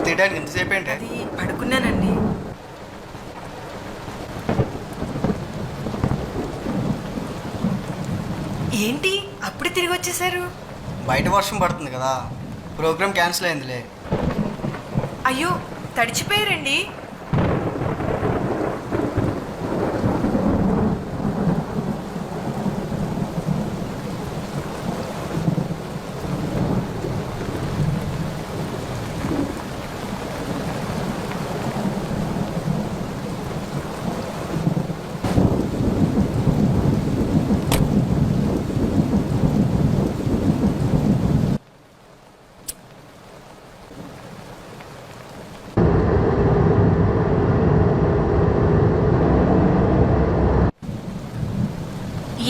తీయడానికి ఎంతసేపు ఏంటి? అది పడుకున్నానండి. ఏంటి అప్పుడు తిరిగి వచ్చేసారు? బయట వర్షం పడుతుంది కదా, ప్రోగ్రామ్ క్యాన్సిల్ అయిందిలే. అయ్యో, తడిచిపోయారండి.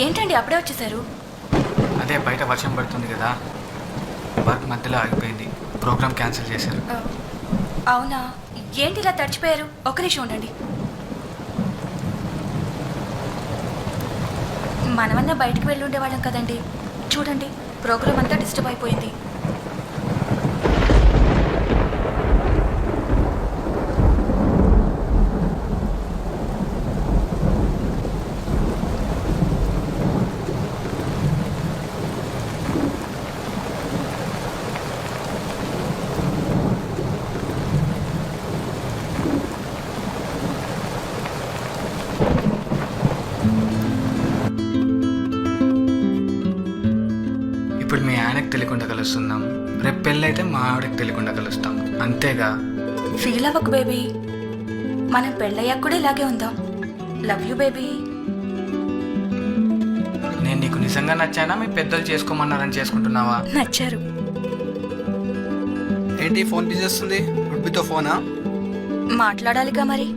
ఏంటండి అప్పుడే వచ్చేసారు? అదే బయట వర్షం పడుతుంది కదా, వర్క్ మధ్యలో ఆగిపోయింది, ప్రోగ్రామ్ క్యాన్సిల్ చేశారు. అవునా? ఏంటి ఇలా తడిచిపోయారు? ఒక్క నిమిషం ఉండండి. మనమన్నా బయటికి వెళ్ళి ఉండేవాళ్ళం కదండి. చూడండి, ప్రోగ్రామ్ అంతా డిస్టర్బ్ అయిపోయింది. ఇప్పుడు మీ ఆయనకు తెలియకుండా కలుస్తున్నాం, రేపు పెళ్ళైతే మా ఆవిడకి తెలియకుండా కలుస్తాం, అంతేగా. ఫీల్ అవ్వకు బేబీ, మనం పెళ్ళయ్యాక కూడా ఇలాగే ఉందాం. Love you baby. నేను నీకు నిజంగా నచ్చానా, మీ పెద్దలు చేసుకోమన్నారని చేసుకుంటున్నావా? నచ్చారు. ఏంటి ఫోన్ బిజీ వస్తుంది? ఉడ్బితో ఫోనా? మాట్లాడాలిగా మరి.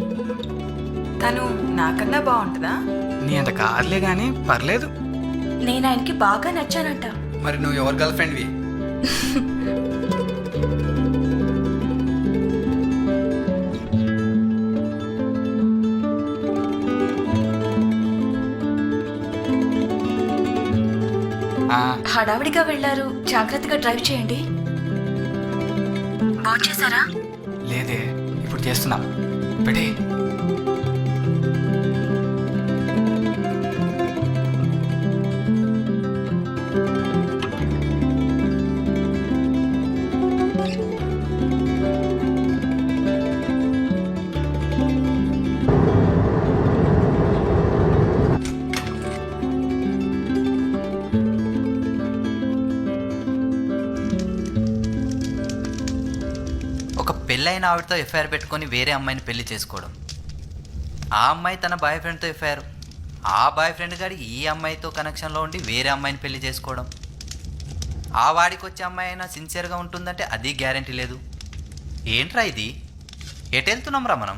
తను నాకన్నా బాగుంటుందా? నీ అంత కాదులే కానీ పర్లేదు. నేను ఆయనకి బాగా నచ్చానంట. మరి నువ్వు ఎవరి గర్ల్ ఫ్రెండ్వి? హడావిడిగా వెళ్ళారు, జాగ్రత్తగా డ్రైవ్ చేయండి. బాగు చేశారా? లేదే, ఇప్పుడు చేస్తున్నాం. పెడి. పెళ్ళైన ఆవిడతో ఎఫ్ఐఆర్ పెట్టుకొని వేరే అమ్మాయిని పెళ్లి చేసుకోవడం, ఆ అమ్మాయి తన బాయ్ ఫ్రెండ్తో ఎఫ్ఐఆర్, ఆ బాయ్ ఫ్రెండ్ గాడి ఈ అమ్మాయితో కనెక్షన్లో ఉండి వేరే అమ్మాయిని పెళ్లి చేసుకోవడం, ఆ వాడికి వచ్చే అమ్మాయి అయినా సిన్సియర్గా ఉంటుందంటే అది గ్యారంటీ లేదు. ఏంట్రా ఇది? ఎటు వెళ్తున్నాం రా మనం?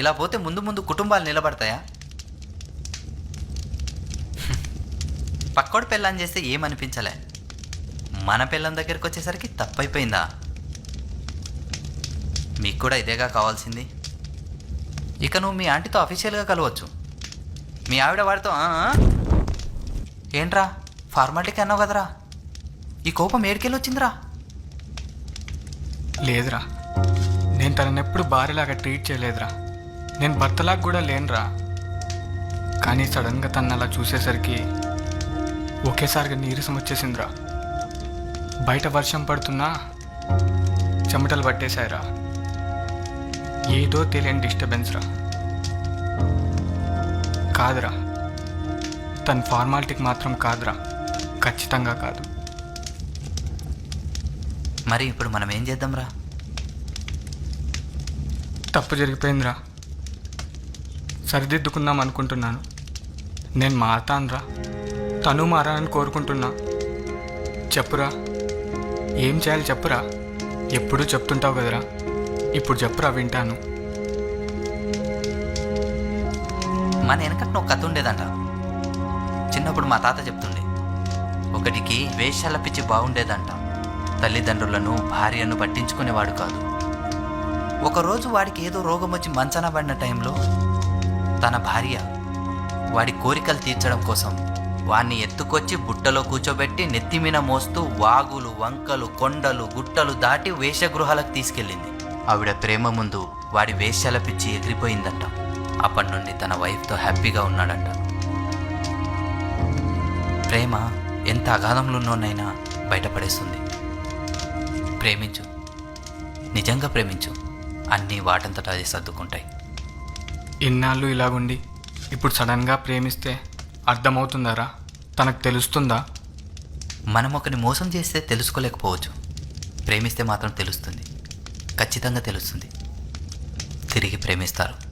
ఇలా పోతే ముందు ముందు కుటుంబాలు నిలబడతాయా? పక్కోడు పెళ్ళని చేస్తే ఏమనిపించలే, మన పెళ్ళం దగ్గరికి వచ్చేసరికి తప్పైపోయిందా? మీకు కూడా ఇదేగా కావాల్సింది. ఇక నువ్వు మీ ఆంటీతో అఫీషియల్గా కలవచ్చు. మీ ఆవిడ వాడితో ఏంట్రా ఫార్మాలిటీకి అన్నావు కదరా, ఈ కోపం ఏడికెళ్ళి వచ్చిందిరా? లేదురా, నేను తనని ఎప్పుడు భార్యలాగా ట్రీట్ చేయలేదురా, నేను భర్తలాగా కూడా లేనురా. కానీ సడన్గా తను అలా చూసేసరికి ఒకేసారిగా నీరసం వచ్చేసిందిరా. బయట వర్షం పడుతున్నా చెమటలు పట్టేశాయిరా. ఏదో తెలియని డిస్టర్బెన్స్ రా. కాదురా, తన ఫార్మాలిటీకి మాత్రం కాదురా, ఖచ్చితంగా కాదు. మరి ఇప్పుడు మనం ఏం చేద్దాంరా? తప్పు జరిగిపోయిందిరా, సరిదిద్దుకుందాం అనుకుంటున్నాను. నేను మారతానురా, తను మారాలని కోరుకుంటున్నా. చెప్పురా, ఏం చేయాలి చెప్పురా. ఎప్పుడూ చెప్తుంటావు కదరా, ఇప్పుడు చెప్పురా, వింటాను. మన వెనకట్న ఒక కథ ఉండేదంట. చిన్నప్పుడు మా తాత చెప్తుండే, ఒకటికి వేషాల పిచ్చి బాగుండేదంట. తల్లిదండ్రులను భార్యను పట్టించుకునేవాడు కాదు. ఒకరోజు వాడికి ఏదో రోగం వచ్చి మంచాన పడిన టైంలో తన భార్య వాడి కోరికలు తీర్చడం కోసం వాణ్ణి ఎత్తుకొచ్చి బుట్టలో కూర్చోబెట్టి నెత్తిమీన మోస్తూ వాగులు వంకలు కొండలు గుట్టలు దాటి వేషగృహాలకు తీసుకెళ్ళింది. ఆవిడ ప్రేమ ముందు వాడి వేశ్యాల పిచ్చి ఎగిరిపోయిందంట. అప్పటి నుండి తన వైఫ్తో హ్యాపీగా ఉన్నాడంట. ప్రేమ ఎంత అగాధంలోనైనా బయటపడేస్తుంది. ప్రేమించు, నిజంగా ప్రేమించు, అన్నీ వాటంతటా అది సర్దుకుంటాయి. ఇన్నాళ్ళు ఇలాగుండి ఇప్పుడు సడన్గా ప్రేమిస్తే అర్థమవుతుందారా? తనకు తెలుస్తుందా? మనం ఒకరిని మోసం చేస్తే తెలుసుకోలేకపోవచ్చు, ప్రేమిస్తే మాత్రం తెలుస్తుంది. ఖచ్చితంగా తెలుస్తుంది. తిరిగి ప్రేమిస్తారు.